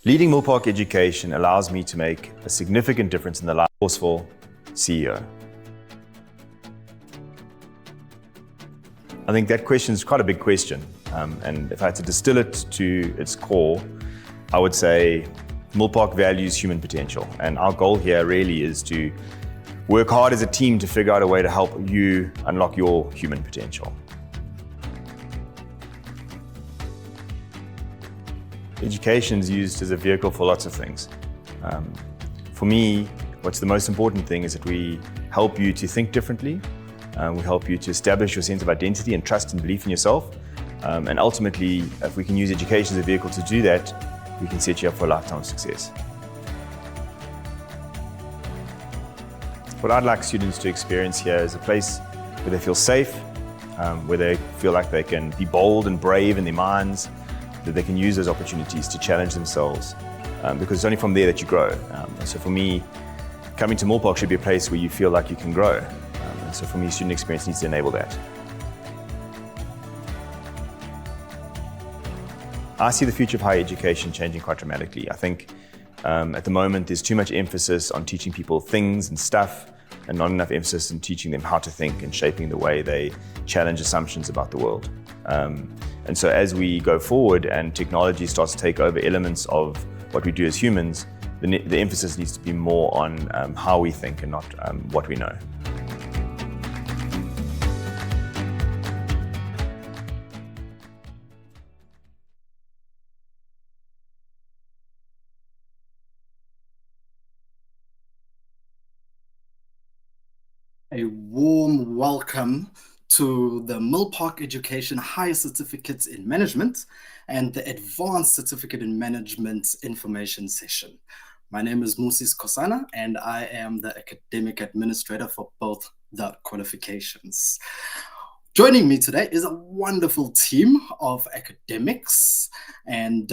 Leading Millpark Education allows me to make a significant difference in the life of a forceful CEO. I think that question is quite a big question, and if I had to distill it to its core, I would say Millpark values human potential, and our goal here really is to work hard as a team to figure out a way to help you unlock your human potential. Education is used as a vehicle for lots of things. For me, what's the most important thing is that we help you to think differently. We help you to establish your sense of identity and trust and belief in yourself. And ultimately, if we can use education as a vehicle to do that, we can set you up for a lifetime of success. What I'd like students to experience here is a place where they feel safe, where they feel like they can be bold and brave in their minds, that they can use those opportunities to challenge themselves, because it's only from there that you grow. So for me, coming to Millpark should be a place where you feel like you can grow. So for me, student experience needs to enable that. I see the future of higher education changing quite dramatically. I think at the moment there's too much emphasis on teaching people things and stuff, and not enough emphasis on teaching them how to think and shaping the way they challenge assumptions about the world. And so as we go forward and technology starts to take over elements of what we do as humans, the emphasis needs to be more on how we think and not what we know. A warm welcome to the Millpark Education Higher Certificates in Management and the Advanced Certificate in Management information session. My name is Musis Kosana, and I am the Academic Administrator for both the qualifications. Joining me today is a wonderful team of academics, and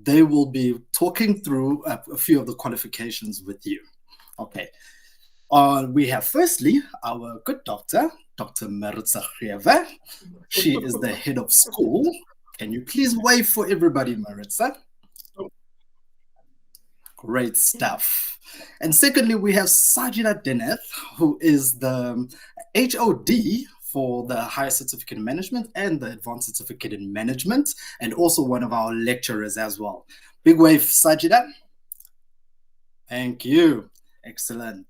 they will be talking through a few of the qualifications with you. Okay. We have firstly our good doctor, Dr. Maritza Grewe. She is the head of school. Can you please wave for everybody, Maritza? Great stuff. And secondly, we have Sajida Deneth, who is the HOD for the Higher Certificate in Management and the Advanced Certificate in Management, and also one of our lecturers as well. Big wave, Sajida. Thank you. Excellent.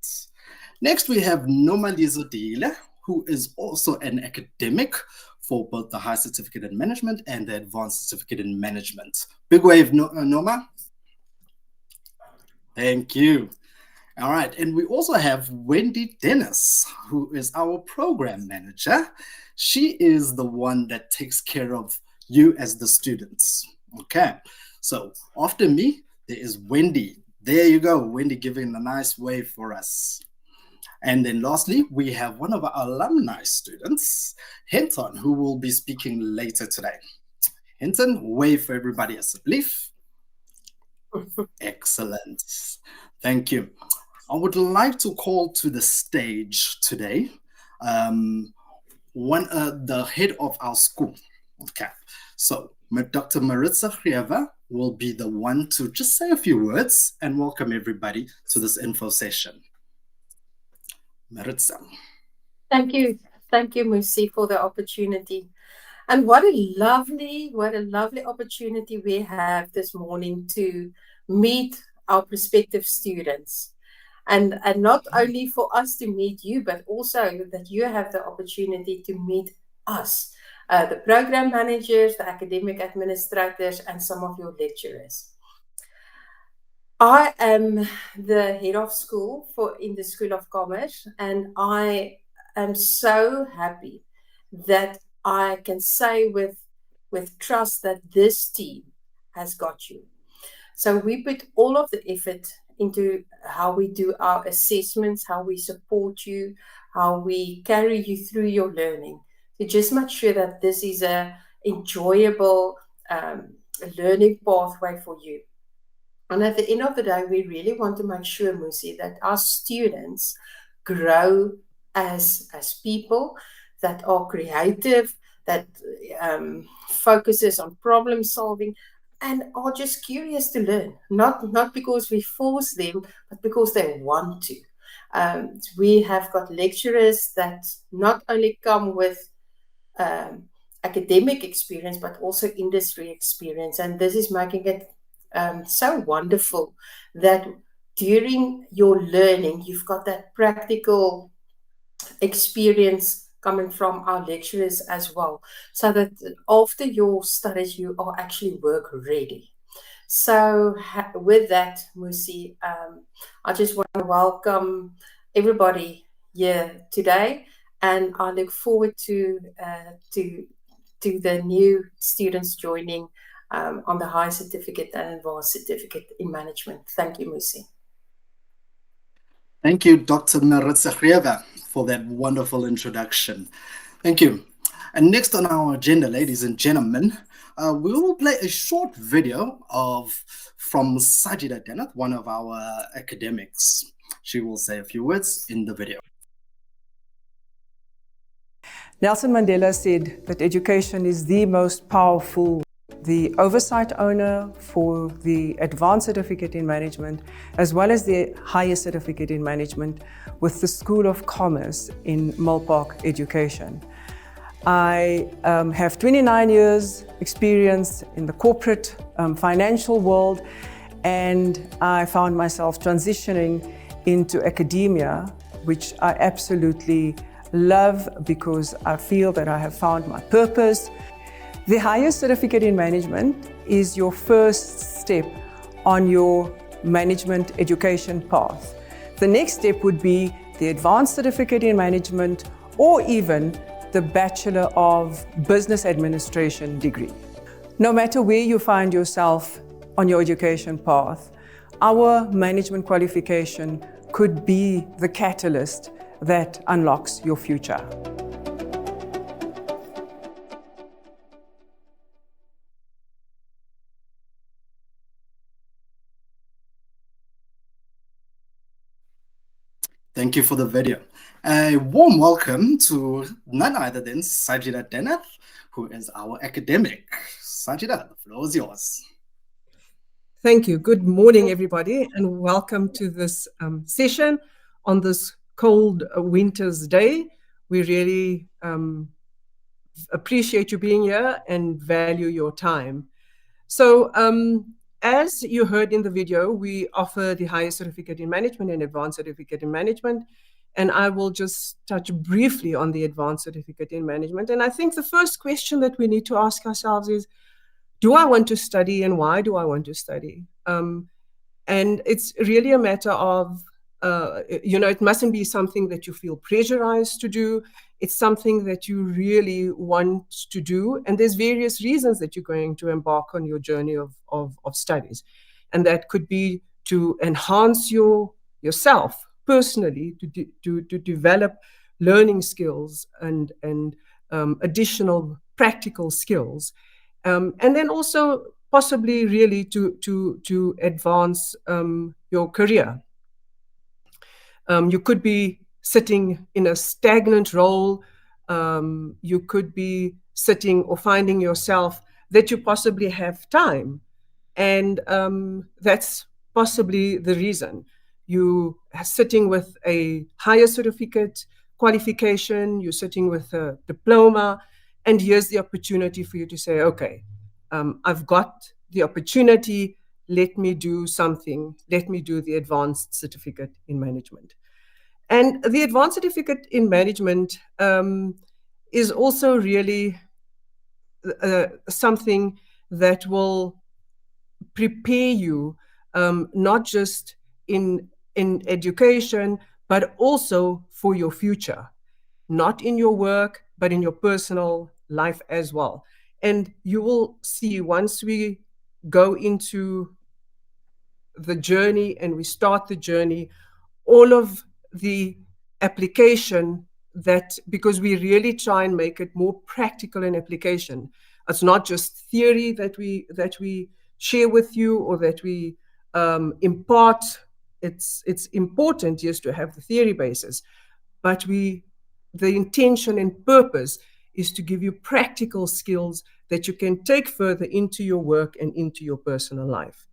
Next, we have Nomalizo Dile, who is also an academic for both the High Certificate in Management and the Advanced Certificate in Management. Big wave, Noma. Thank you. All right, and we also have Wendy Dennis, who is our program manager. She is the one that takes care of you as the students. Okay, so after me, there is Wendy. There you go, Wendy giving a nice wave for us. And then lastly, we have one of our alumni students, Hinton, who will be speaking later today. Hinton, wave for everybody as a belief. Excellent. Thank you. I would like to call to the stage today the head of our school. Okay, so Dr. Maritza Grewe will be the one to just say a few words and welcome everybody to this info session. Maritza. Thank you, Musi, for the opportunity. And what a lovely opportunity we have this morning to meet our prospective students. And not only for us to meet you, but also that you have the opportunity to meet us, the program managers, the academic administrators, and some of your lecturers. I am the head of school in the School of Commerce, and I am so happy that I can say with trust that this team has got you. So we put all of the effort into how we do our assessments, how we support you, how we carry you through your learning, to just make sure that this is an enjoyable learning pathway for you. And at the end of the day, we really want to make sure, Musi, that our students grow as people that are creative, that focuses on problem solving, and are just curious to learn, not because we force them, but because they want to. We have got lecturers that not only come with academic experience, but also industry experience. And this is making it so wonderful that during your learning, you've got that practical experience coming from our lecturers as well, so that after your studies, you are actually work ready. So with that, Musi, I just want to welcome everybody here today, and I look forward to the new students joining on the high certificate and advanced certificate in management. Thank you, Musi. Thank you, Dr. Naratsakhreva, for that wonderful introduction. Thank you. And next on our agenda, ladies and gentlemen, we will play a short video from Sajida Denath, one of our academics. She will say a few words in the video. Nelson Mandela said that education is the most powerful, the oversight owner for the advanced certificate in management, as well as the higher certificate in management with the School of Commerce in Milpark Education. I have 29 years experience in the corporate financial world, and I found myself transitioning into academia, which I absolutely love because I feel that I have found my purpose. The higher certificate in management is your first step on your management education path. The next step would be the advanced certificate in management, or even the Bachelor of Business Administration degree. No matter where you find yourself on your education path, our management qualification could be the catalyst that unlocks your future. Thank you for the video. A warm welcome to none other than Sajida Denath, who is our academic. Sajida, the floor is yours. Thank you. Good morning, everybody, and welcome to this session on this cold winter's day. We really appreciate you being here and value your time. So as you heard in the video, we offer the higher certificate in management and advanced certificate in management. And I will just touch briefly on the advanced certificate in management. And I think the first question that we need to ask ourselves is, do I want to study, and why do I want to study? And it's really a matter of, it mustn't be something that you feel pressurized to do. It's something that you really want to do. And there's various reasons that you're going to embark on your journey of studies. And that could be to enhance yourself personally, to develop learning skills and additional practical skills. And then also possibly really to advance your career. You could be sitting in a stagnant role. You could be sitting or finding yourself that you possibly have time. And that's possibly the reason. You are sitting with a higher certificate qualification, you're sitting with a diploma, and here's the opportunity for you to say, okay, I've got the opportunity, let me do something, let me do the advanced certificate in management. And the advanced certificate in management is also really something that will prepare you not just in education, but also for your future, not in your work, but in your personal life as well. And you will see once we go into the journey and we start the journey, all of the application that, because we really try and make it more practical in application. It's not just theory that we share with you or that we impart. It's important, yes, to have the theory basis, but the intention and purpose is to give you practical skills that you can take further into your work and into your personal life.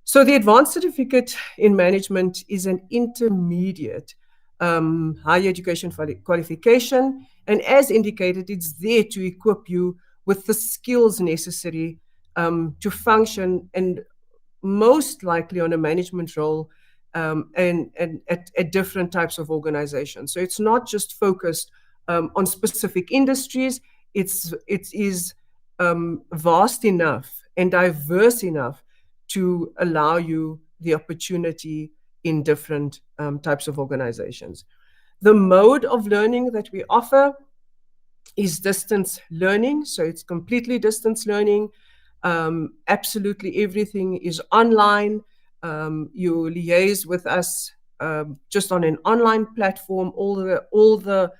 So the Advanced Certificate in Management is an intermediate higher education qualification. And as indicated, it's there to equip you with the skills necessary to function, and most likely on a management role and at different types of organizations. So it's not just focused on specific industries. It is vast enough and diverse enough to allow you the opportunity in different types of organizations. The mode of learning that we offer is distance learning. So it's completely distance learning. Absolutely everything is online. You liaise with us just on an online platform. All the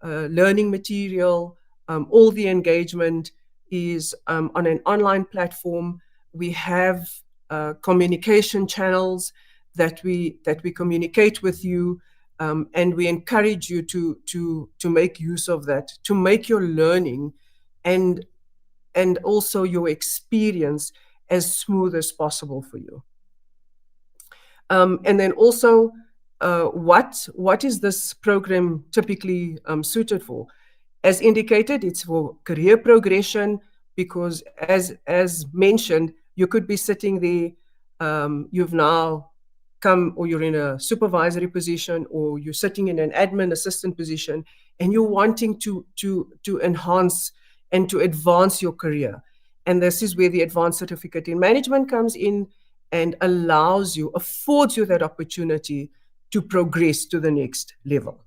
learning material, all the engagement is on an online platform. We have communication channels that we communicate with you, and we encourage you to make use of that, to make your learning and also your experience as smooth as possible for you. And then also, what is this program typically suited for? As indicated, it's for career progression, because as mentioned, you could be sitting there, you've now come, or you're in a supervisory position, or you're sitting in an admin assistant position, and you're wanting to enhance and to advance your career. And this is where the Advanced Certificate in Management comes in and affords you that opportunity to progress to the next level.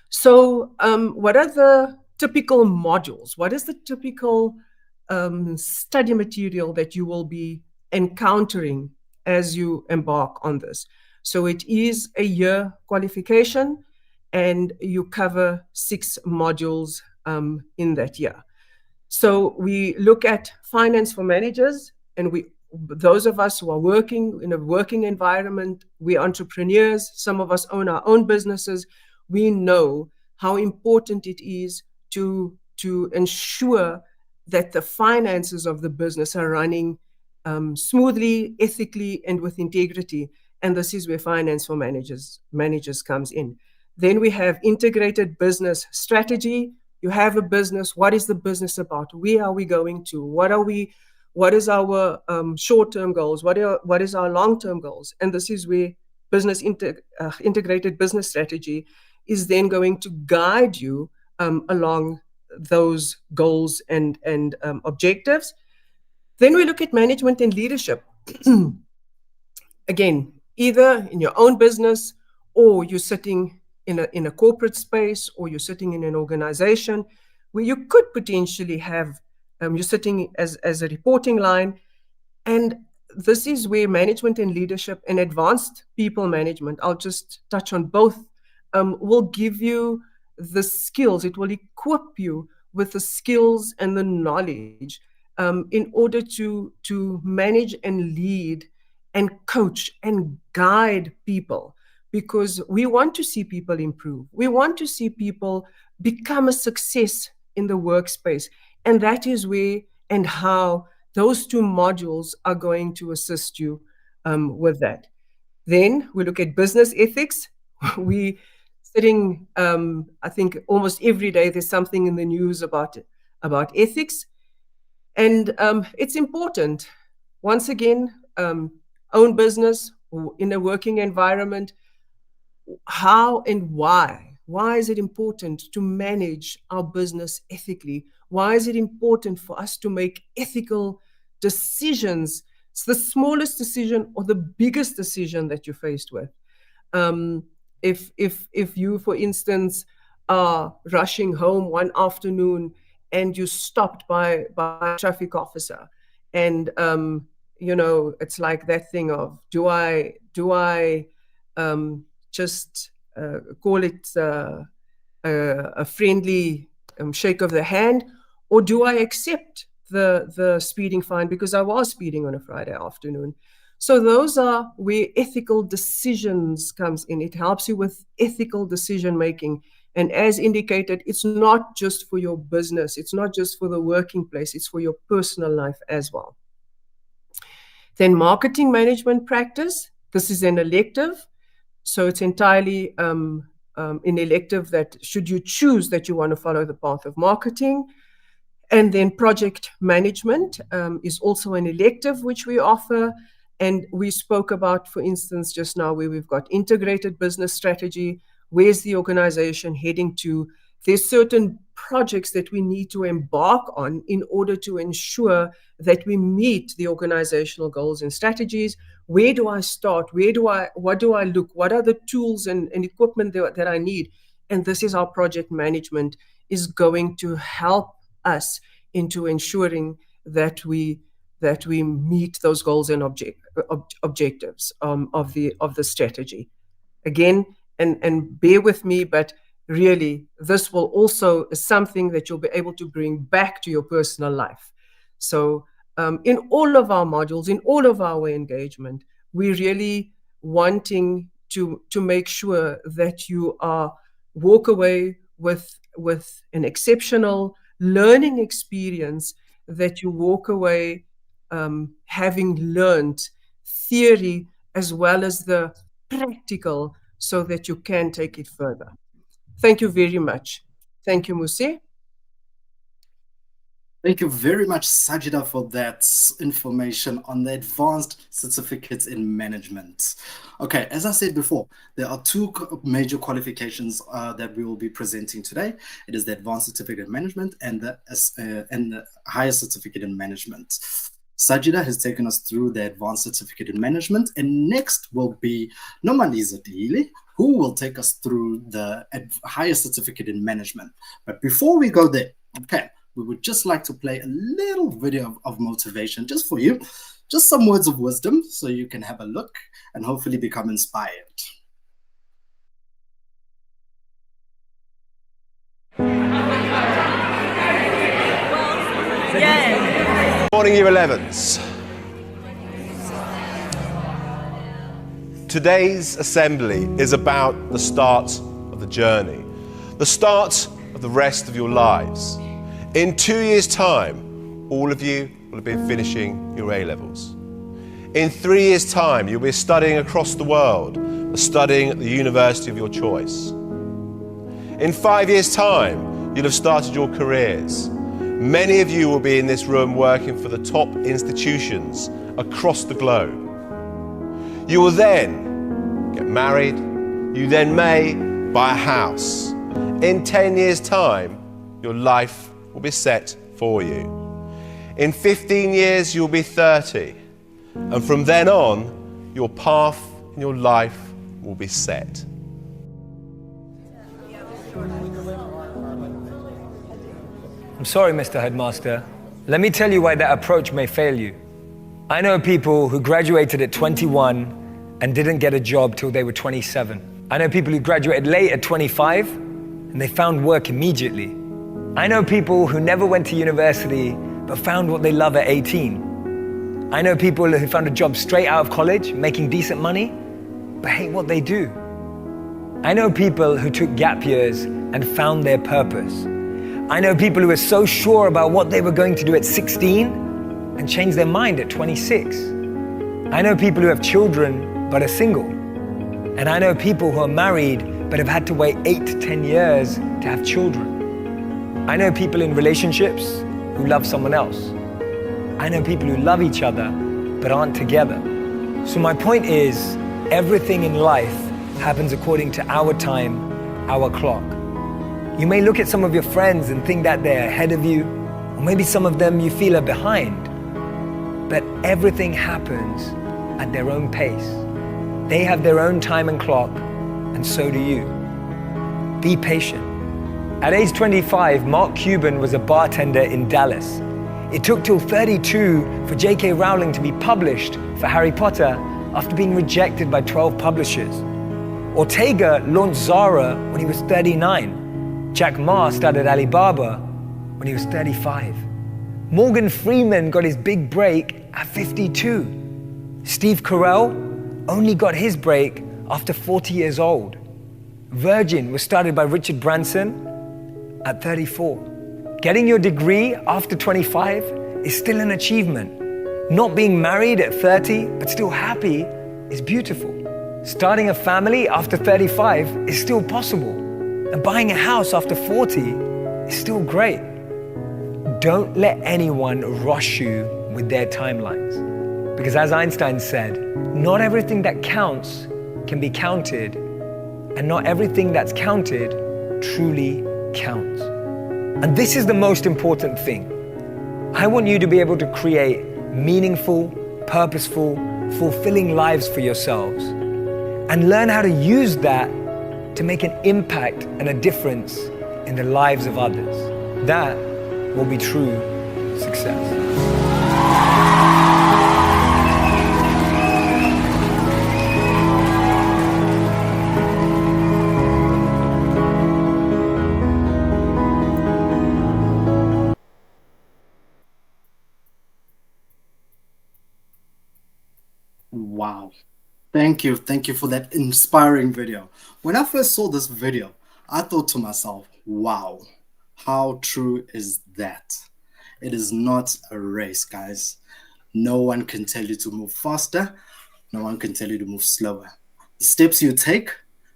So what are the typical modules? What is the typical study material that you will be encountering as you embark on this? So it is a year qualification, and you cover 6 modules in that year. So we look at finance for managers, and those of us who are working in a working environment, we're entrepreneurs, some of us own our own businesses, we know how important it is to ensure that the finances of the business are running smoothly, ethically, and with integrity. And this is where finance for managers comes in. Then we have integrated business strategy. You have a business. What is the business about? Where are we going to? What is our short-term goals? What is our long-term goals? And this is where integrated business strategy is then going to guide you along those goals and objectives. Then we look at management and leadership. Again, either in your own business, or you're sitting in a corporate space, or you're sitting in an organization where you could potentially have, you're sitting as a reporting line. And this is where management and leadership and advanced people management, I'll just touch on both, will give you the skills. It will equip you with the skills and the knowledge in order to manage and lead and coach and guide people, because we want to see people improve. We want to see people become a success in the workspace. And that is where and how those 2 modules are going to assist you with that. Then we look at business ethics. We sitting, I think almost every day there's something in the news about ethics. And it's important. Once again, own business or in a working environment, how and why? Why is it important to manage our business ethically? Why is it important for us to make ethical decisions? It's the smallest decision or the biggest decision that you're faced with. If you, for instance, are rushing home one afternoon and you stopped by a traffic officer, and it's like that thing of, do I just call it a friendly shake of the hand, or do I accept the speeding fine because I was speeding on a Friday afternoon? So those are where ethical decisions comes in. It helps you with ethical decision making, And as indicated, it's not just for your business, it's not just for the working place, it's for your personal life as well. Then marketing management practice. This is an elective, so it's entirely an elective that should you choose that you want to follow the path of marketing. And then project management is also an elective which we offer. And we spoke about, for instance, just now where we've got integrated business strategy, where's the organization heading to? There's certain projects that we need to embark on in order to ensure that we meet the organizational goals and strategies. Where do I start? What do I look? What are the tools and equipment that I need? And this is how project management is going to help us into ensuring that we meet those goals and objectives of the strategy. Again, and bear with me, but really, this will also is something that you'll be able to bring back to your personal life. So in all of our modules, in all of our engagement, we're really wanting to make sure that you walk away with an exceptional learning experience, that you walk away having learned theory as well as the practical, so that you can take it further. Thank you very much. Thank you, Musi. Thank you very much, Sajida, for that information on the advanced certificates in management. Okay, as I said before, there are two major qualifications that we will be presenting today. It is the advanced certificate in management and the higher certificate in management. Sajida has taken us through the advanced certificate in management, and next will be Nomaliza Dili, who will take us through the higher certificate in management. But before we go there, okay, we would just like to play a little video of motivation just for you, just some words of wisdom so you can have a look and hopefully become inspired. Morning, Year 11s. Today's assembly is about the start of the journey, the start of the rest of your lives. In 2 years' time, all of you will have been finishing your A-levels. In 3 years' time, you'll be studying across the world, studying at the university of your choice. In 5 years' time, you'll have started your careers. Many of you will be in this room working for the top institutions across the globe. You will then get married. You then may buy a house. In 10 years' time, your life will be set for you. In 15 years, you'll be 30. And from then on, your path in your life will be set. I'm sorry, Mr. Headmaster. Let me tell you why that approach may fail you. I know people who graduated at 21 and didn't get a job till they were 27. I know people who graduated late at 25 and they found work immediately. I know people who never went to university but found what they love at 18. I know people who found a job straight out of college, making decent money, but hate what they do. I know people who took gap years and found their purpose. I know people who were so sure about what they were going to do at 16 and changed their mind at 26. I know people who have children but are single. And I know people who are married but have had to wait 8 to 10 years to have children. I know people in relationships who love someone else. I know people who love each other but aren't together. So my point is, everything in life happens according to our time, our clock. You may look at some of your friends and think that they're ahead of you, or maybe some of them you feel are behind. But everything happens at their own pace. They have their own time and clock, and so do you. Be patient. At age 25, Mark Cuban was a bartender in Dallas. It took till 32 for J.K. Rowling to be published for Harry Potter after being rejected by 12 publishers. Ortega launched Zara when he was 39. Jack Ma started Alibaba when he was 35. Morgan Freeman got his big break at 52. Steve Carell only got his break after 40 years old. Virgin was started by Richard Branson at 34. Getting your degree after 25 is still an achievement. Not being married at 30 but still happy is beautiful. Starting a family after 35 is still possible. And buying a house after 40 is still great. Don't let anyone rush you with their timelines. Because as Einstein said, not everything that counts can be counted, and not everything that's counted truly counts. And this is the most important thing. I want you to be able to create meaningful, purposeful, fulfilling lives for yourselves and learn how to use that to make an impact and a difference in the lives of others. That will be true success. Wow. Thank you for that inspiring video. When I first saw this video, I thought to myself, wow, how true is that? It is not a race, guys. No one can tell you to move faster. No one can tell you to move slower. The steps you take,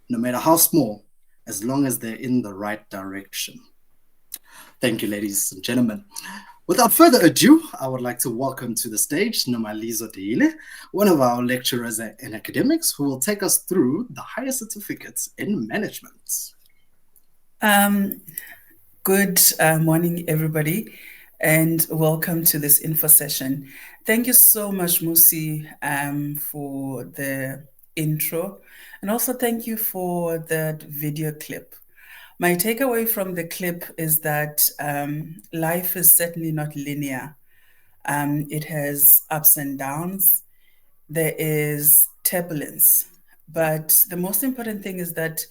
no matter how small, as long as they're in the right direction. Thank you, ladies and gentlemen. Without further ado, I would like to welcome to the stage Nomalizo Deile, one of our lecturers in academics, who will take us through the higher certificates in management. Good morning, everybody, and welcome to this info session. Thank you so much, Musi, for the intro, and also thank you for that video clip. My takeaway from the clip is that life is certainly not linear. It has ups and downs. There is turbulence. But the most important thing is that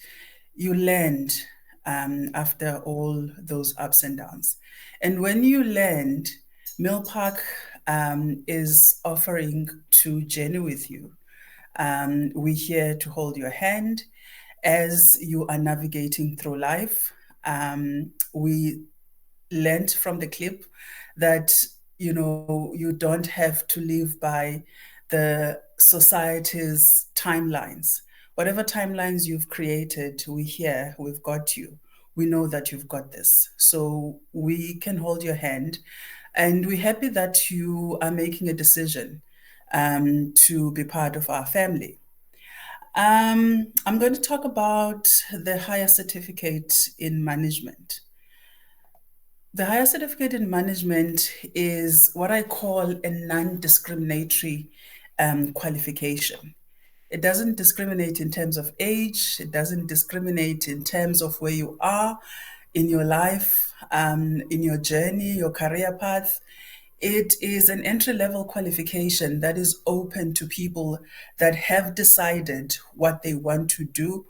you land after all those ups and downs. And when you land, Millpark is offering to journey with you. We're here to hold your hand as you are navigating through life. We learned from the clip that, you know, you don't have to live by the society's timelines. Whatever timelines you've created, we're here, we've got you. We know that you've got this. So we can hold your hand. And we're happy that you are making a decision to be part of our family. I'm going to talk about the higher certificate in management. The higher certificate in management is what I call a non-discriminatory qualification. It doesn't discriminate in terms of age. It doesn't discriminate in terms of where you are in your life, in your journey, your career path. It is an entry-level qualification that is open to people that have decided what they want to do.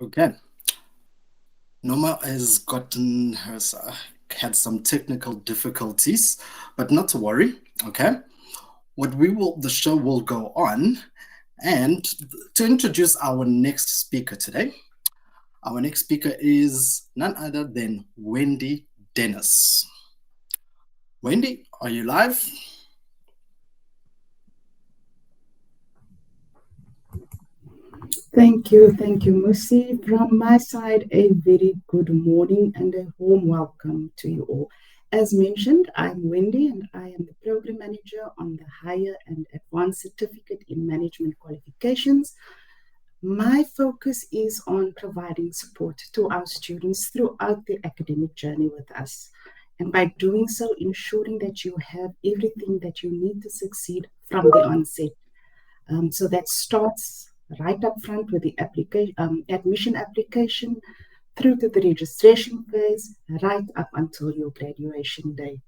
Okay. Noma has had some technical difficulties, but not to worry, okay? The show will go on, and to introduce our next speaker today, our next speaker is none other than Wendy Dennis. Wendy, are you live? Thank you, Musi. From my side, a very good morning and a warm welcome to you all. As mentioned, I'm Wendy and I am the Program Manager on the Higher and Advanced Certificate in Management Qualifications. My focus is on providing support to our students throughout their academic journey with us. And by doing so, ensuring that you have everything that you need to succeed from the onset. So that starts right up front with the admission application through to the registration phase, right up until your graduation day.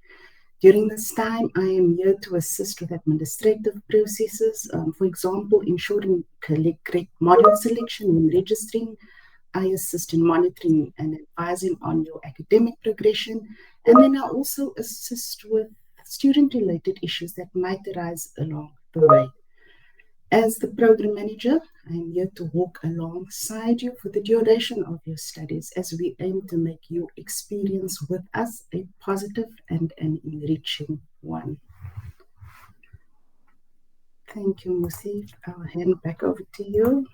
During this time, I am here to assist with administrative processes, for example, ensuring correct module selection when registering, I assist in monitoring and advising on your academic progression. And then I also assist with student-related issues that might arise along the way. As the program manager, I'm here to walk alongside you for the duration of your studies as we aim to make your experience with us a positive and an enriching one. Thank you, Musi. I'll hand back over to you.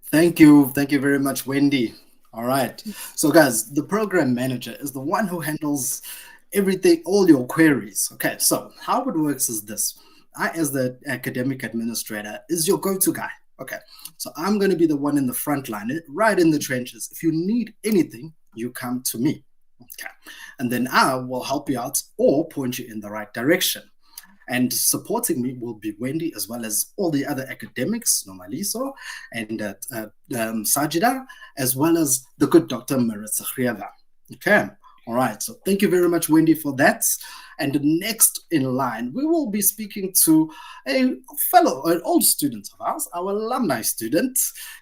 Thank you. Thank you very much, Wendy. All right. So, guys, the program manager is the one who handles everything, all your queries. Okay. So, how it works is this: I, as the academic administrator, is your go-to guy. Okay. So, I'm going to be the one in the front line, right in the trenches. If you need anything, you come to me. Okay. And then I will help you out or point you in the right direction. And supporting me will be Wendy, as well as all the other academics, Nomaliso and Sajida, as well as the good Dr. Maritza Grieva. Okay, all right. So thank you very much, Wendy, for that. And next in line, we will be speaking to an old student of ours, our alumni student.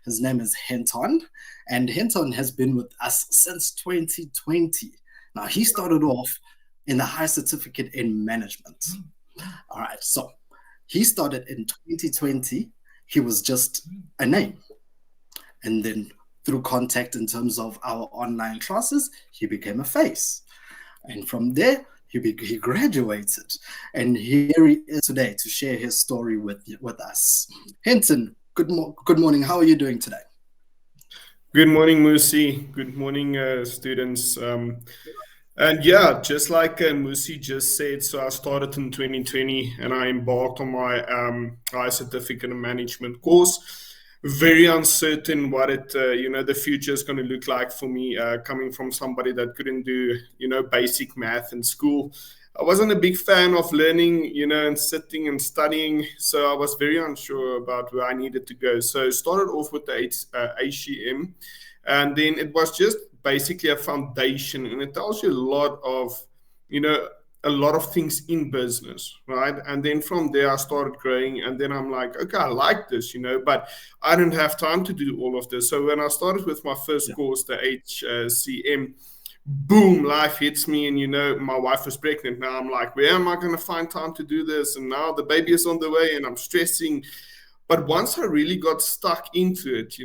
His name is Hinton, and Hinton has been with us since 2020. Now, he started off in the high certificate in management. All right, so he started in 2020. He was just a name. And then through contact in terms of our online classes, he became a face. And from there, he graduated. And here he is today to share his story with us. Hinton, good morning. How are you doing today? Good morning, Musi. Good morning, students. And yeah, just like Musi just said, so I started in 2020 and I embarked on my high certificate in management course. Very uncertain what the future is going to look like for me, coming from somebody that couldn't do, basic math in school. I wasn't a big fan of learning, and sitting and studying. So I was very unsure about where I needed to go. So I started off with the HCM, and then it was just basically a foundation, and it tells you a lot of things in business, right? And then from there I started growing, and then I'm like, okay, I like this, but I didn't have time to do all of this. So when I started with my first course, the HCM, boom, life hits me, and my wife was pregnant. Now I'm like, where am I going to find time to do this? And now the baby is on the way and I'm stressing. But once I really got stuck into it,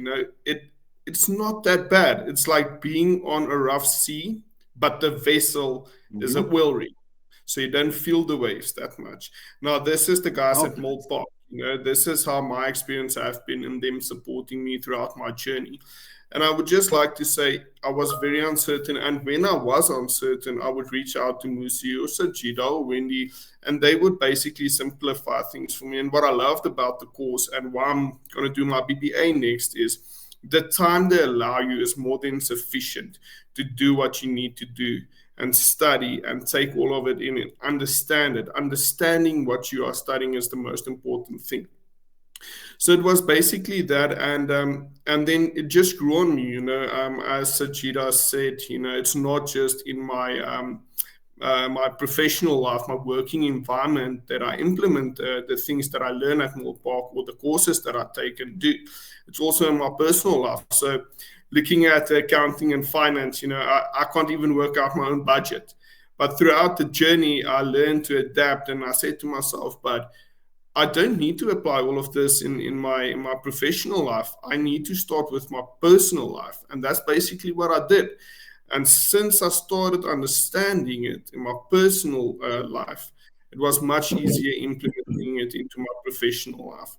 it's not that bad. It's like being on a rough sea, but the vessel is a oil rig, so you don't feel the waves that much. Now, this is the guys at Mold Park. This is how my experience have been in them supporting me throughout my journey. And I would just like to say I was very uncertain. And when I was uncertain, I would reach out to Musi or Sajida or Wendy, and they would basically simplify things for me. And what I loved about the course and why I'm going to do my BBA next is the time they allow you is more than sufficient to do what you need to do and study and take all of it in and understand it. Understanding what you are studying is the most important thing. So it was basically that, and then it just grew on me, as Sajida said, it's not just in my my professional life, my working environment that I implement the things that I learn at Mold Park or the courses that I take and do. It's also in my personal life. So looking at accounting and finance, I can't even work out my own budget. But throughout the journey, I learned to adapt, and I said to myself, but I don't need to apply all of this in my professional life. I need to start with my personal life. And that's basically what I did. And since I started understanding it in my personal life, it was much easier implementing it into my professional life.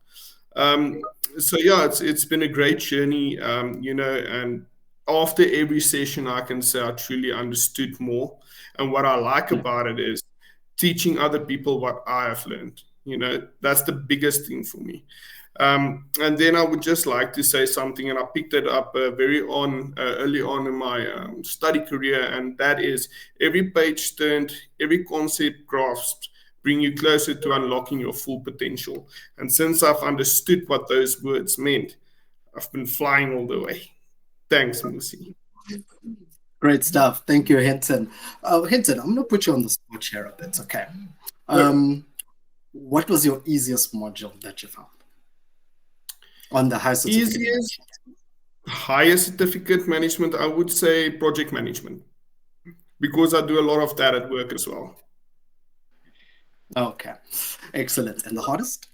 So yeah, it's been a great journey, and after every session, I can say I truly understood more. And what I like about it is teaching other people what I have learned. That's the biggest thing for me. And then I would just like to say something, and I picked it up early on in my study career, and that is every page turned, every concept grasped, bring you closer to unlocking your full potential. And since I've understood what those words meant, I've been flying all the way. Thanks, Musi. Great stuff. Thank you, Hinton. Hinton, I'm going to put you on the spot here a bit, okay? What was your easiest module that you found on the high certificate? Higher certificate management, I would say project management, because I do a lot of that at work as well. Okay, excellent. And the hardest?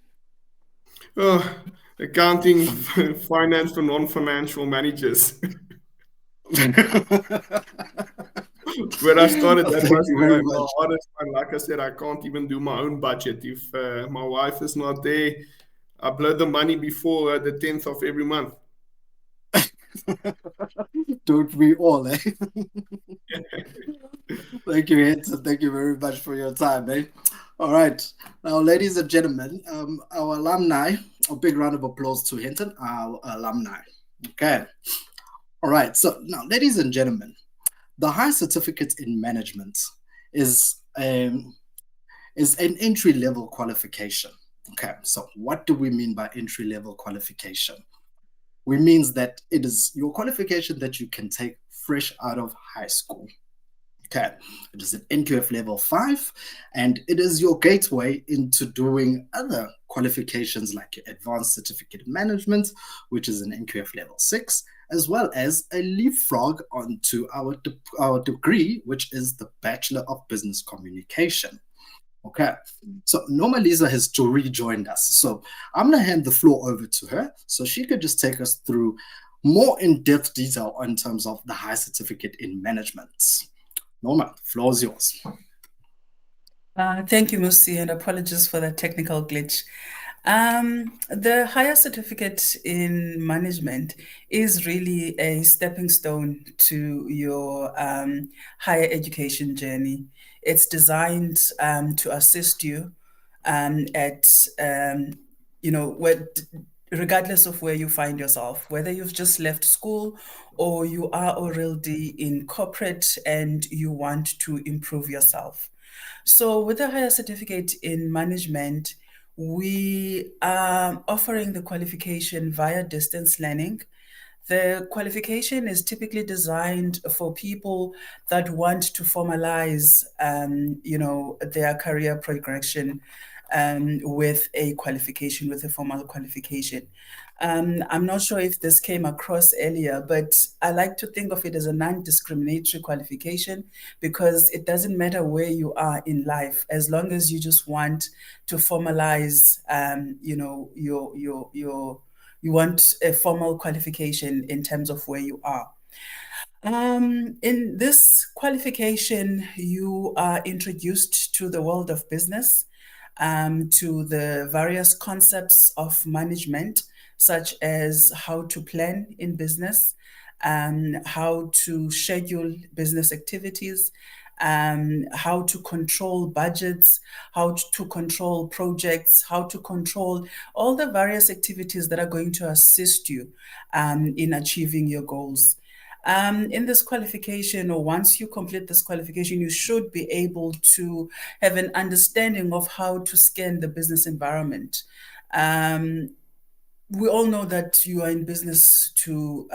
Accounting, finance for non-financial managers. When I started, that Thank was you very my much. hardest one. Like I said, I can't even do my own budget. If my wife is not there, I blow the money before the 10th of every month. Don't we all, eh? Thank you, Hinton. Thank you very much for your time, eh? All right. Now, ladies and gentlemen, our alumni, a big round of applause to Hinton, our alumni. Okay. All right. So now, ladies and gentlemen, the high certificate in management is an entry-level qualification. Okay. So what do we mean by entry-level qualification? We means that it is your qualification that you can take fresh out of high school. Okay, it is an NQF level 5, and it is your gateway into doing other qualifications like your advanced certificate in management, which is an NQF level 6, as well as a leapfrog onto our degree, which is the Bachelor of Business Communication. Okay, so Normalisa has to rejoined us. So I'm going to hand the floor over to her so she could just take us through more in-depth detail in terms of the high certificate in management. Norma, the floor is yours. Thank you, Musi, and apologies for the technical glitch. The higher certificate in management is really a stepping stone to your higher education journey. It's designed to assist you regardless of where you find yourself, whether you've just left school or you are already in corporate and you want to improve yourself. So with a higher certificate in management, we are offering the qualification via distance learning. The qualification is typically designed for people that want to formalize, their career progression with a qualification, with a formal qualification. I'm not sure if this came across earlier, but I like to think of it as a non-discriminatory qualification because it doesn't matter where you are in life, as long as you just want to formalize, you want a formal qualification in terms of where you are. In this qualification, you are introduced to the world of business, to the various concepts of management, such as how to plan in business, how to schedule business activities, how to control budgets, how to control projects, how to control all the various activities that are going to assist you in achieving your goals. In this qualification, or once you complete this qualification, you should be able to have an understanding of how to scan the business environment. We all know that you are in business to,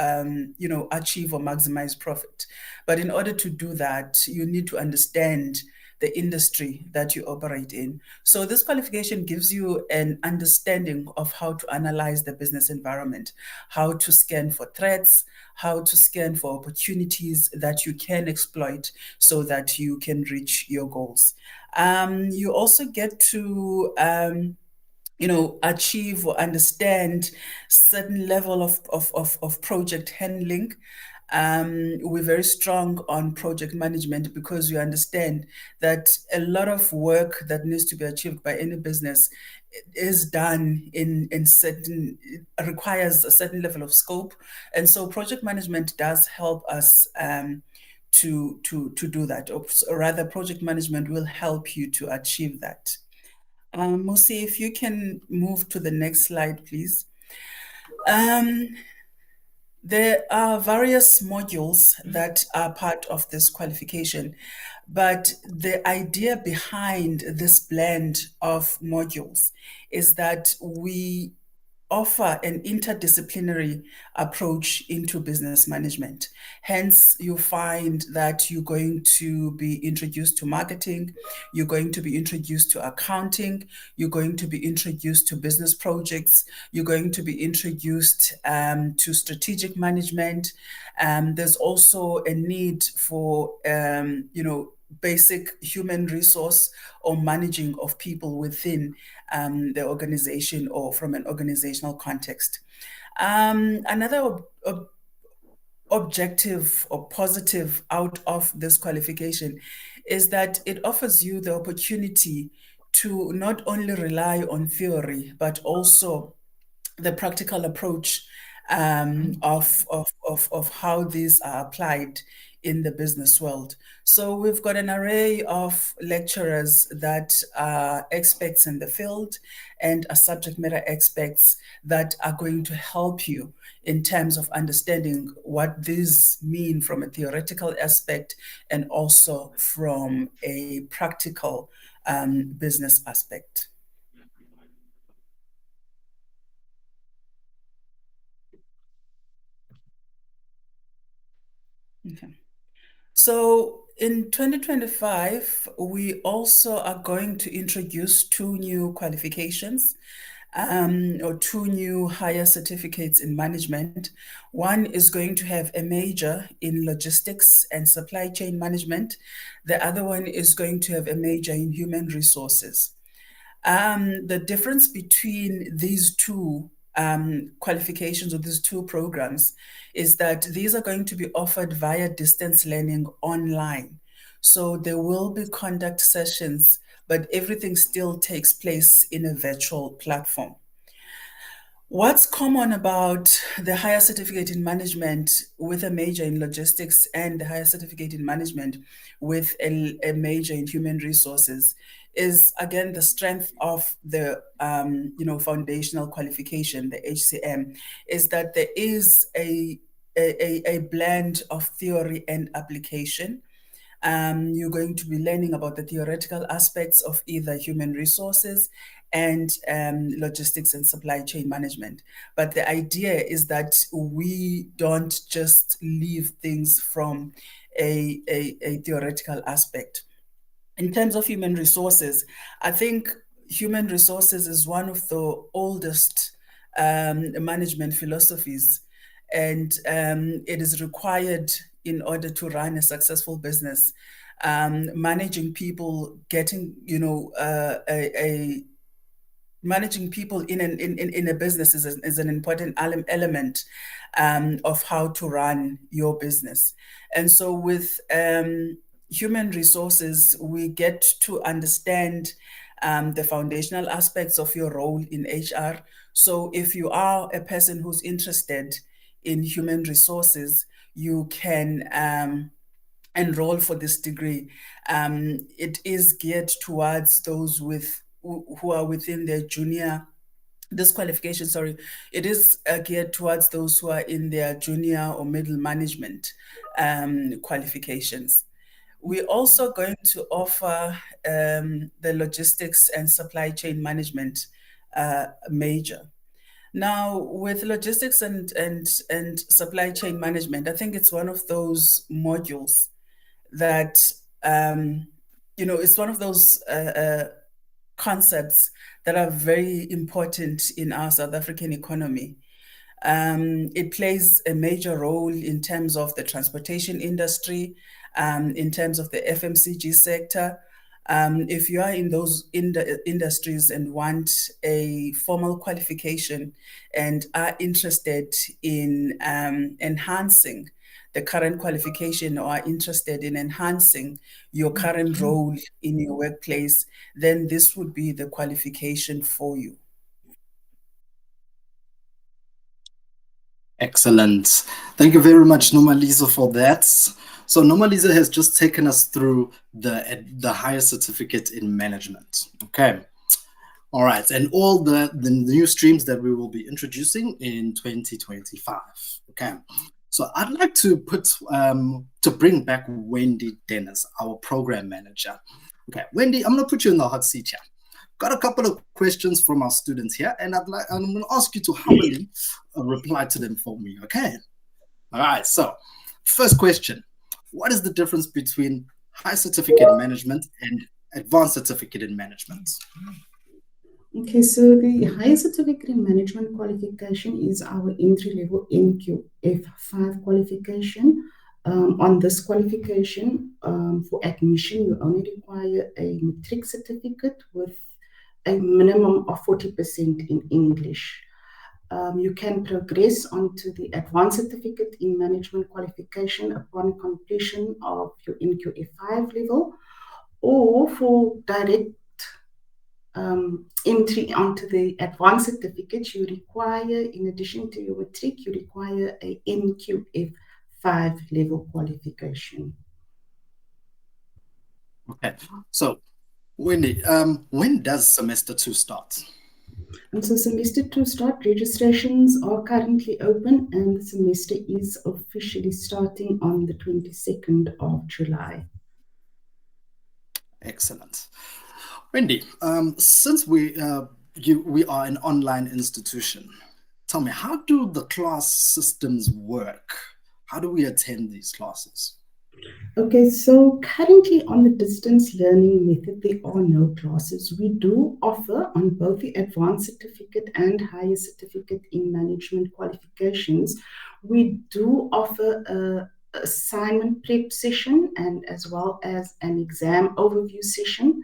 achieve or maximize profit. But in order to do that, you need to understand the industry that you operate in. So this qualification gives you an understanding of how to analyze the business environment, how to scan for threats, how to scan for opportunities that you can exploit so that you can reach your goals. You also get to achieve or understand certain level of project handling. We're very strong on project management because we understand that a lot of work that needs to be achieved by any business is done requires a certain level of scope. And so project management does help us to do that, or rather project management will help you to achieve that. Musi, if you can move to the next slide, please. There are various modules that are part of this qualification, but the idea behind this blend of modules is that we offer an interdisciplinary approach into business management. Hence, you find that you're going to be introduced to marketing, you're going to be introduced to accounting, you're going to be introduced to business projects, you're going to be introduced to strategic management. There's also a need for, basic human resource or managing of people within the organization or from an organizational context. Another objective or positive out of this qualification is that it offers you the opportunity to not only rely on theory, but also the practical approach of how these are applied in the business world. So we've got an array of lecturers that are experts in the field and are subject matter experts that are going to help you in terms of understanding what these mean from a theoretical aspect and also from a practical business aspect. Okay. So in 2025, we also are going to introduce 2 new qualifications or 2 new higher certificates in management. One is going to have a major in logistics and supply chain management. The other one is going to have a major in human resources. The difference between these two qualifications or these 2 programs is that these are going to be offered via distance learning online. So there will be conduct sessions, but everything still takes place in a virtual platform. What's common about the higher certificate in management with a major in logistics and the higher certificate in management with a major in human resources is, again, the strength of the foundational qualification, the HCM, is that there is a blend of theory and application. You're going to be learning about the theoretical aspects of either human resources and logistics and supply chain management. But the idea is that we don't just leave things from a theoretical aspect. In terms of human resources, I think human resources is one of the oldest management philosophies, and it is required in order to run a successful business. Managing people, getting managing people in a business is an important element of how to run your business. And so with human resources, we get to understand the foundational aspects of your role in HR. So if you are a person who's interested in human resources, you can enroll for this degree. It is geared towards those who are within their junior. This qualification, sorry, it is geared towards those who are in their junior or middle management qualifications. We're also going to offer the logistics and supply chain management major. Now, with logistics and supply chain management, I think it's one of those modules that, it's one of those concepts that are very important in our South African economy. It plays a major role in terms of the transportation industry, in terms of the FMCG sector. If you are in those industries and want a formal qualification and are interested in enhancing the current qualification or are interested in enhancing your current role in your workplace, then this would be the qualification for you. Excellent. Thank you very much, Nomalizo, for that. So Nomalizo has just taken us through the higher certificate in management. Okay. All right. And all the new streams that we will be introducing in 2025. Okay. So I'd like to bring back Wendy Dennis, our program manager. Okay, Wendy, I'm going to put you in the hot seat here. got a couple of questions from our students here, and I'm going to ask you to humbly reply to them for me, okay? All right, so first question. What is the difference between high certificate in management and advanced certificate in management? Okay, so the higher certificate in management qualification is our entry-level NQF5 qualification. On this qualification, for admission, you only require a matric certificate with a minimum of 40% in English. You can progress onto the advanced certificate in management qualification upon completion of your NQF5 level, or for direct entry onto the advanced certificate, you require, in addition to your matric, you require a NQF5 level qualification. Okay, so Wendy, when does semester 2 start? And so semester 2 start, registrations are currently open, and the semester is officially starting on the 22nd of July. Excellent. Wendy, since we are an online institution, tell me, how do the class systems work? How do we attend these classes? Okay, so currently on the distance learning method, there are no classes. We do offer on both the advanced certificate and higher certificate in management qualifications, we do offer a assignment prep session and as well as an exam overview session.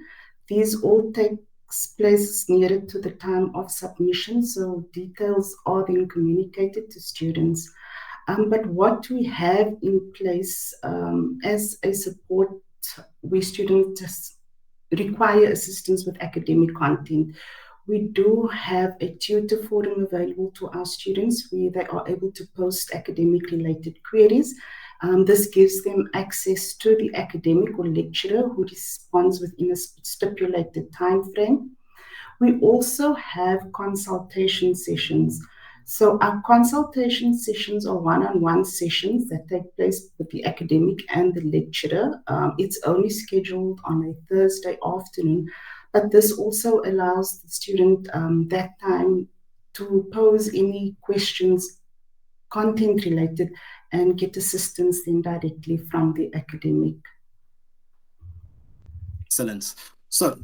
These all takes place nearer to the time of submission, so details are then communicated to students. But what we have in place as a support where students require assistance with academic content, we do have a tutor forum available to our students where they are able to post academic related queries. This gives them access to the academic or lecturer who responds within a stipulated time frame. We also have consultation sessions. So our consultation sessions are one-on-one sessions that take place with the academic and the lecturer. It's only scheduled on a Thursday afternoon, but this also allows the student that time to pose any questions content related and get assistance then directly from the academic. Excellent. So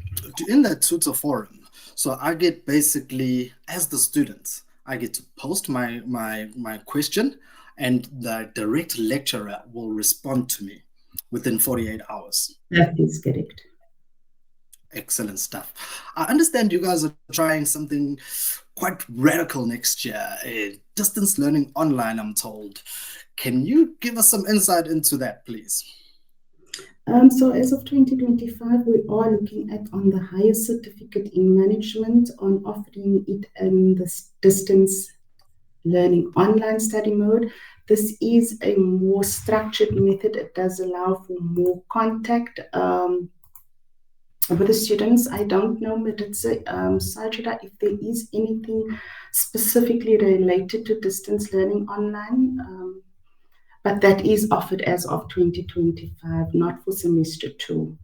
in that tutor forum, so I get basically, as the student, I get to post my question and the direct lecturer will respond to me within 48 hours. That is correct. Excellent stuff. I understand you guys are trying something quite radical next year, distance learning online, I'm told. Can you give us some insight into that, please? So as of 2025, we are looking at on the highest certificate in management on offering it in the distance learning online study mode. This is a more structured method. It does allow for more contact with the students. I don't know, but it's Sajida, if there is anything specifically related to distance learning online. But that is offered as of 2025, not for semester 2.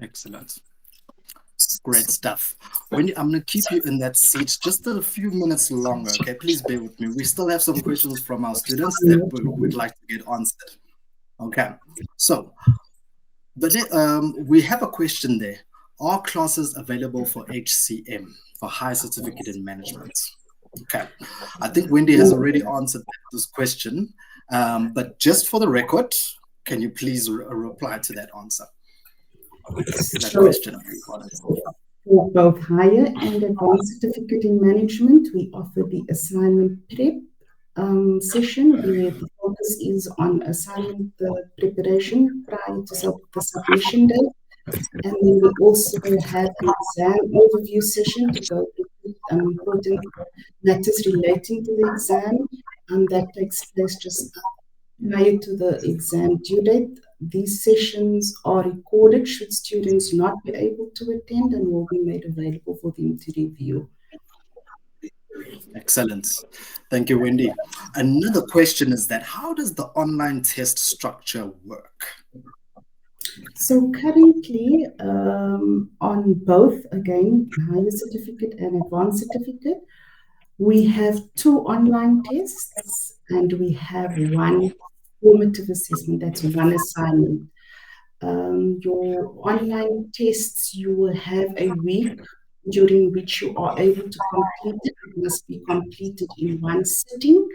Excellent. Great stuff. Wendy, I'm going to keep you in that seat just a few minutes longer, okay? Please bear with me. We still have some questions from our students that we'd like to get answered. Okay, so we have a question there. Are classes available for HCM, for High Certificate in Management? Okay, I think Wendy has already answered this question. But just for the record, can you please reply to that answer? That question. For both higher and advanced certificate in management, we offer the assignment prep session where the focus is on assignment preparation prior to the submission date. And then we also have an exam overview session to go through important matters relating to the exam. That takes place just prior to the exam due date. These sessions are recorded should students not be able to attend and will be made available for them to review. Excellent. Thank you, Wendy. Another question is that how does the online test structure work? So currently, on both, again, higher certificate and advanced certificate, we have 2 online tests and we have 1 formative assessment. That's 1 assignment. Your online tests, you will have a week during which you are able to complete it. It must be completed in 1 sitting.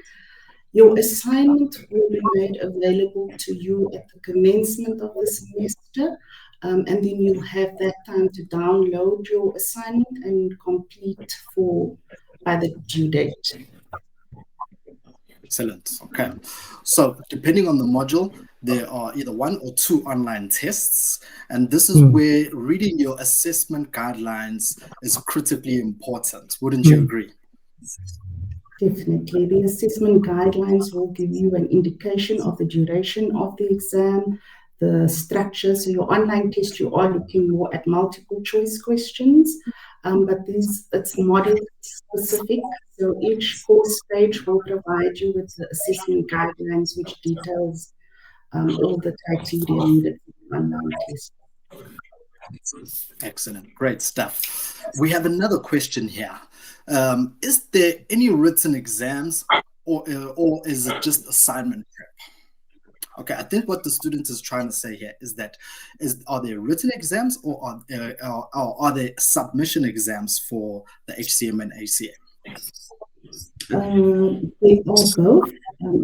Your assignment will be made available to you at the commencement of the semester, and then you'll have that time to download your assignment and complete by the due date. Excellent. Okay. So depending on the module, there are either 1 or 2 online tests. And this is where reading your assessment guidelines is critically important. Wouldn't you agree? Definitely. The assessment guidelines will give you an indication of the duration of the exam, the structure. So your online test, you are looking more at multiple choice questions, but it's module specific. So each course page will provide you with the assessment guidelines, which details all the criteria needed for the online test. Excellent. Great stuff. We have another question here. Is there any written exams or is it just assignment prep? Okay, I think what the student is trying to say here is that are there written exams or are there submission exams for the HCM and ACM? They are both.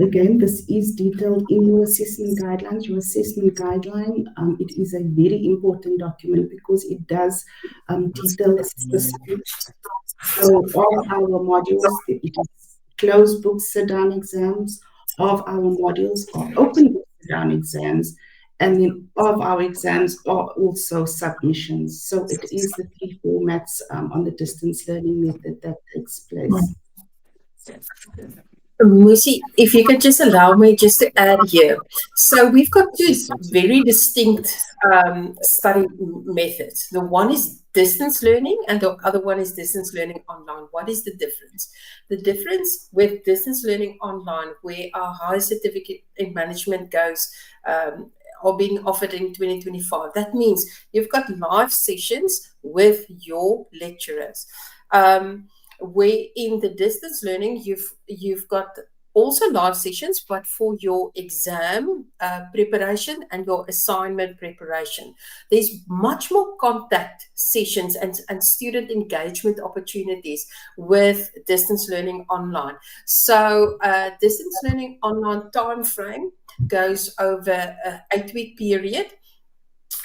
Again, this is detailed in your assessment guidelines. Your assessment guideline, it is a very important document because it does detail specifics. So of our modules, it is closed book sit-down exams. Of our modules are open book sit-down exams. And then of our exams are also submissions. So it is the 3 formats on the distance learning method that takes place. Musi, if you could just allow me just to add here. So we've got 2 very distinct study methods. The one is distance learning and the other one is distance learning online. What is the difference? The difference with distance learning online, where our higher certificate in management goes, are being offered in 2025. That means you've got live sessions with your lecturers. Where in the distance learning, you've got also live sessions, but for your exam preparation and your assignment preparation. There's much more contact sessions and student engagement opportunities with distance learning online. So distance learning online time frame goes over an 8-week period.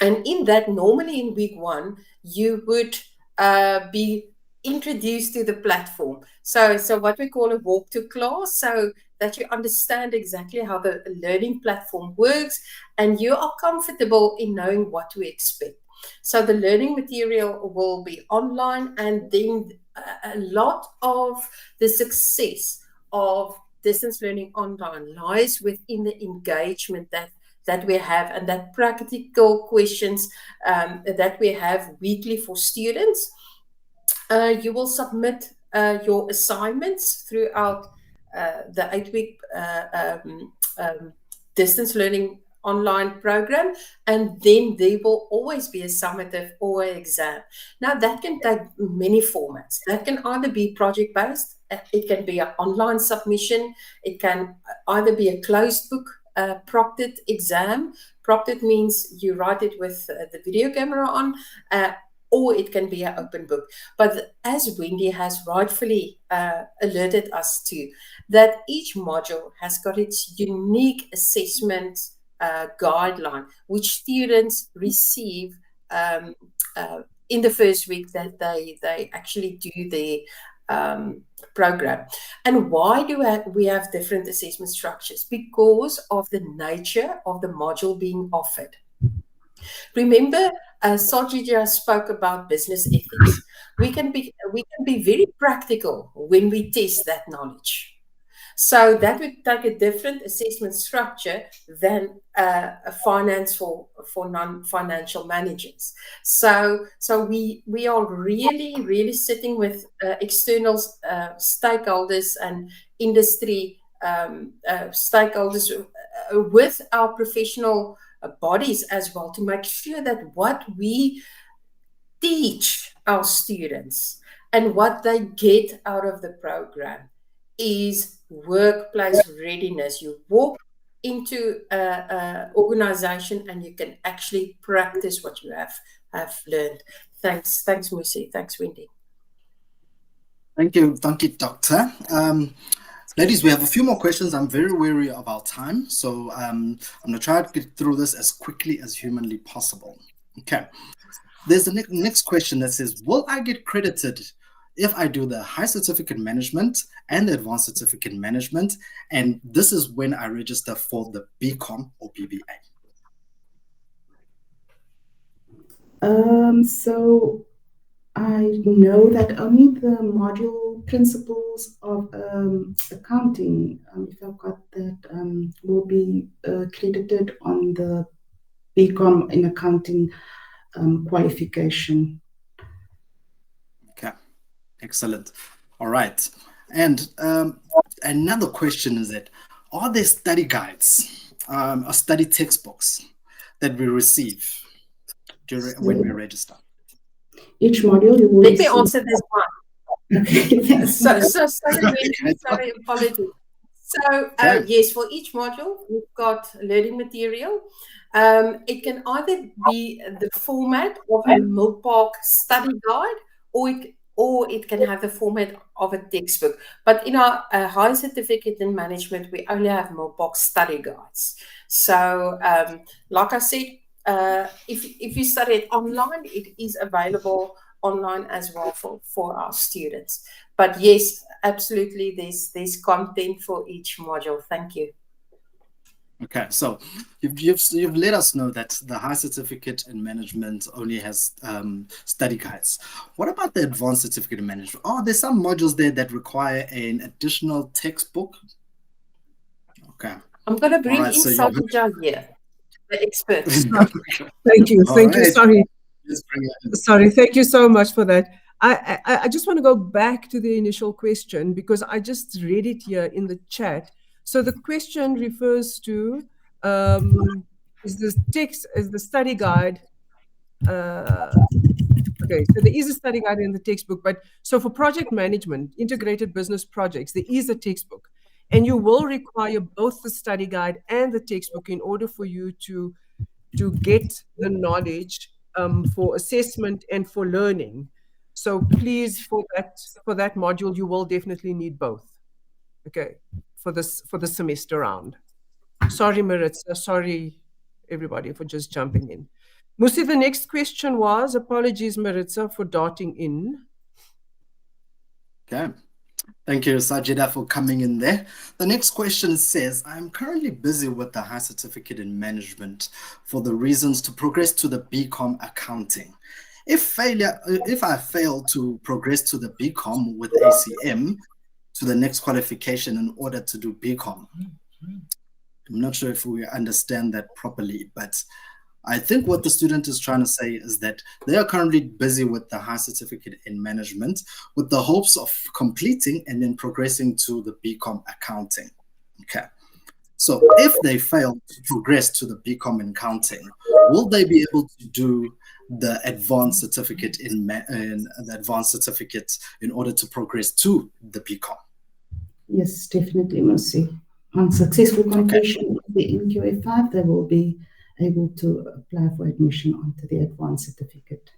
And in that, normally in week 1, you would be introduced to the platform. So what we call a walk to class, so that you understand exactly how the learning platform works and you are comfortable in knowing what to expect. So the learning material will be online, and then a lot of the success of distance learning online lies within the engagement that we have and that practical questions that we have weekly for students. You will submit your assignments throughout the 8-week distance learning online program, and then there will always be a summative or an exam. Now that can take many formats. That can either be project-based, it can be an online submission, it can either be a closed book proctored exam. Proctored means you write it with the video camera on, or it can be an open book. But as Wendy has rightfully alerted us to, that each module has got its unique assessment guideline, which students receive in the first week that they actually do their program. And why do we have different assessment structures? Because of the nature of the module being offered. Remember, Sajija spoke about business ethics. We can be very practical when we test that knowledge. So that would take a different assessment structure than a finance for non-financial managers. So we are really sitting with external stakeholders and industry stakeholders with our professional bodies as well, to make sure that what we teach our students and what they get out of the program is workplace readiness. You walk into a organization and you can actually practice what you have learned. Thanks, Musi. Thanks, Wendy. Thank you, Doctor. Ladies, we have a few more questions. I'm very wary of our time, so I'm going to try to get through this as quickly as humanly possible. Okay. There's the next question that says, will I get credited if I do the high certificate management and the advanced certificate management? And this is when I register for the BCom or BBA. So I know that only the module principles of accounting, if I've got that, will be credited on the BCom in accounting qualification. Okay, excellent. All right. And another question is that, are there study guides or study textbooks that we receive when we register? Each module you will Let me answer this one. Okay. Sorry, apologies. So yes, for each module, we've got learning material. It can either be the format of a Milpark study guide, or it can have the format of a textbook. But in our high certificate in management, we only have Milpark study guides. So like I said, if you study it online, it is available online as well for our students. But yes, absolutely, there's content for each module. Thank you. Okay, so you've let us know that the high certificate in management only has study guides. What about the advanced certificate in management? Oh, there's some modules there that require an additional textbook. Okay. I'm going to bring in Sajja here, the expert. Thank you. Thank you. Sorry. Thank you so much for that. I just want to go back to the initial question because I just read it here in the chat. So the question refers to is the study guide. Okay, so there is a study guide in the textbook, but so for project management, integrated business projects, there is a textbook, and you will require both the study guide and the textbook in order for you to get the knowledge for assessment and for learning. So please, for that module, you will definitely need both. Okay, for the semester round. Sorry, Maritza. Sorry, everybody, for just jumping in. Musi, the next question was, apologies, Maritza, for darting in. Okay. Thank you, Sajida, for coming in there. The next question says, I'm currently busy with the high certificate in management for the reasons to progress to the BCom accounting. If I fail to progress to the BCom with ACM to the next qualification in order to do BCom, I'm not sure if we understand that properly, but I think what the student is trying to say is that they are currently busy with the high certificate in management with the hopes of completing and then progressing to the BCom accounting. Okay. So if they fail to progress to the BCom in accounting, will they be able to do the advanced certificate in the advanced certificate in order to progress to the BCom? Yes, definitely, Musi. On successful completion of the NQA5, they will be able to apply for admission onto the advanced certificate.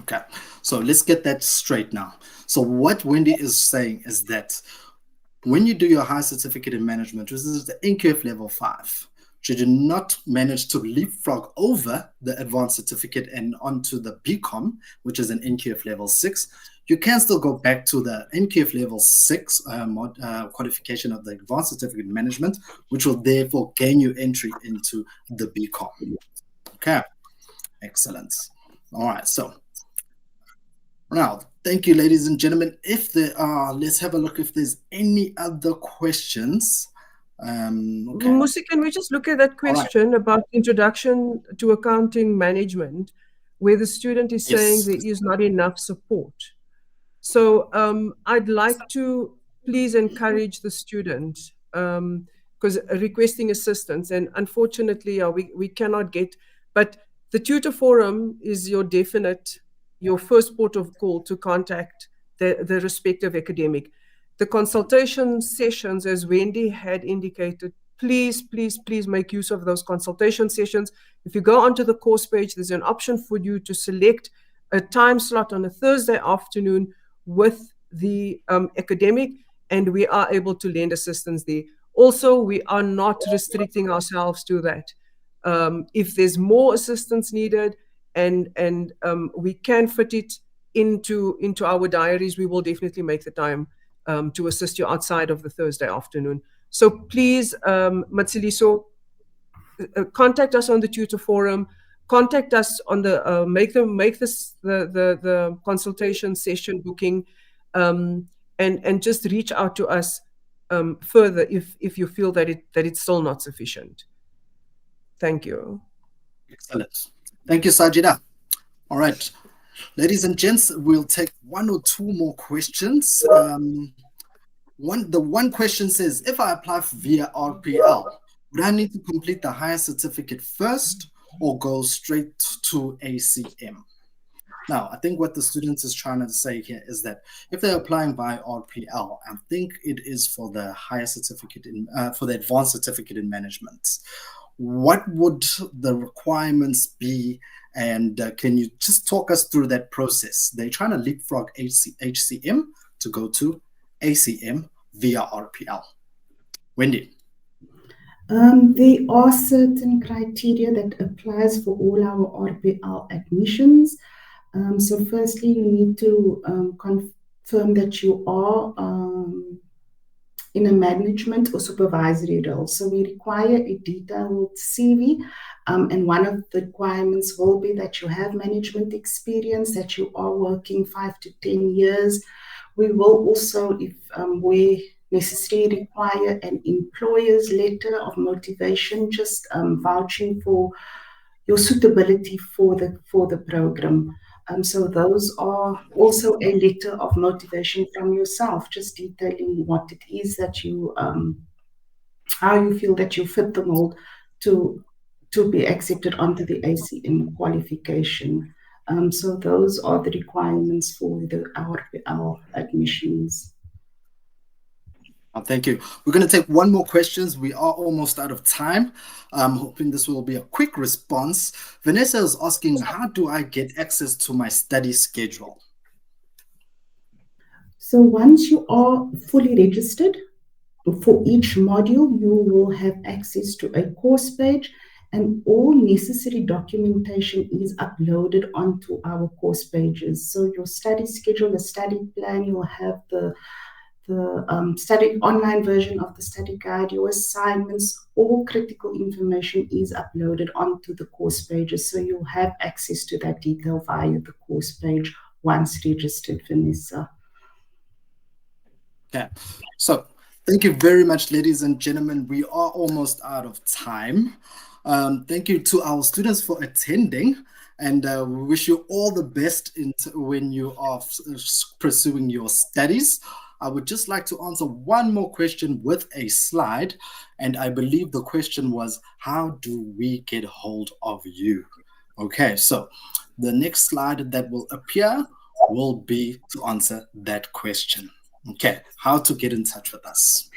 Okay, so let's get that straight now. So what Wendy is saying is that when you do your high certificate in management, which is the NQF level 5, should you not manage to leapfrog over the advanced certificate and onto the BCom, which is an NQF level 6, you can still go back to the NQF level 6 qualification of the advanced certificate in management, which will therefore gain you entry into the BCom. Okay, excellent. All right, so now, thank you, ladies and gentlemen. If there are, let's have a look if there's any other questions. Okay. Musi, can we just look at that question about introduction to accounting management, where the student is saying there is not enough support? So I'd like to please encourage the student, because because requesting assistance, and unfortunately we cannot get, but the tutor forum is your first port of call to contact the respective academic. The consultation sessions, as Wendy had indicated, please make use of those consultation sessions. If you go onto the course page, there's an option for you to select a time slot on a Thursday afternoon with the academic, and we are able to lend assistance there. Also, we are not restricting ourselves to that. If there's more assistance needed and we can fit it into our diaries, we will definitely make the time to assist you outside of the Thursday afternoon. So please, Matsiliso, contact us on the tutor forum, contact us on the make the consultation session booking, and just reach out to us further if you feel that it's still not sufficient. Thank you. Excellent. Thank you, Sajida. All right, ladies and gents, we'll take one or two more questions. The one question says, if I apply via RPL, would I need to complete the higher certificate first or go straight to ACM? Now, I think what the student is trying to say here is that if they're applying via RPL, I think it is for the higher certificate for the advanced certificate in management. What would the requirements be? And can you just talk us through that process? They're trying to leapfrog HCM to go to ACM via RPL. Wendy. There are certain criteria that applies for all our RPL admissions. So firstly, you need to confirm that you are in a management or supervisory role. So we require a detailed CV, and one of the requirements will be that you have management experience, that you are working 5 to 10 years. We will also, if we necessarily, require an employer's letter of motivation, just vouching for your suitability for the program. So those are also a letter of motivation from yourself, just detailing what it is that you, how you feel that you fit the mold to be accepted onto the ACM qualification. So those are the requirements for our admissions. Thank you. We're going to take one more question. We are almost out of time. I'm hoping this will be a quick response. Vanessa is asking, how do I get access to my study schedule? So once you are fully registered, for each module, you will have access to a course page, and all necessary documentation is uploaded onto our course pages. So your study schedule, the study plan, you'll have the study online version of the study guide, your assignments, all critical information is uploaded onto the course pages. So you'll have access to that detail via the course page once registered, Vanessa. Okay, so thank you very much, ladies and gentlemen. We are almost out of time. Thank you to our students for attending, and we wish you all the best when you are pursuing your studies. I would just like to answer one more question with a slide, and I believe the question was, how do we get hold of you? Okay, so the next slide that will appear will be to answer that question. Okay, how to get in touch with us.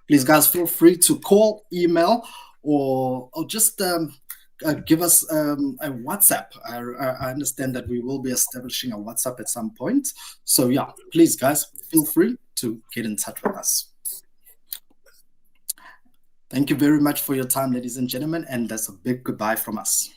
Please, guys, feel free to call, email, or just give us a WhatsApp. I understand that we will be establishing a WhatsApp at some point. So yeah, please, guys, feel free to get in touch with us. Thank you very much for your time, ladies and gentlemen, and that's a big goodbye from us.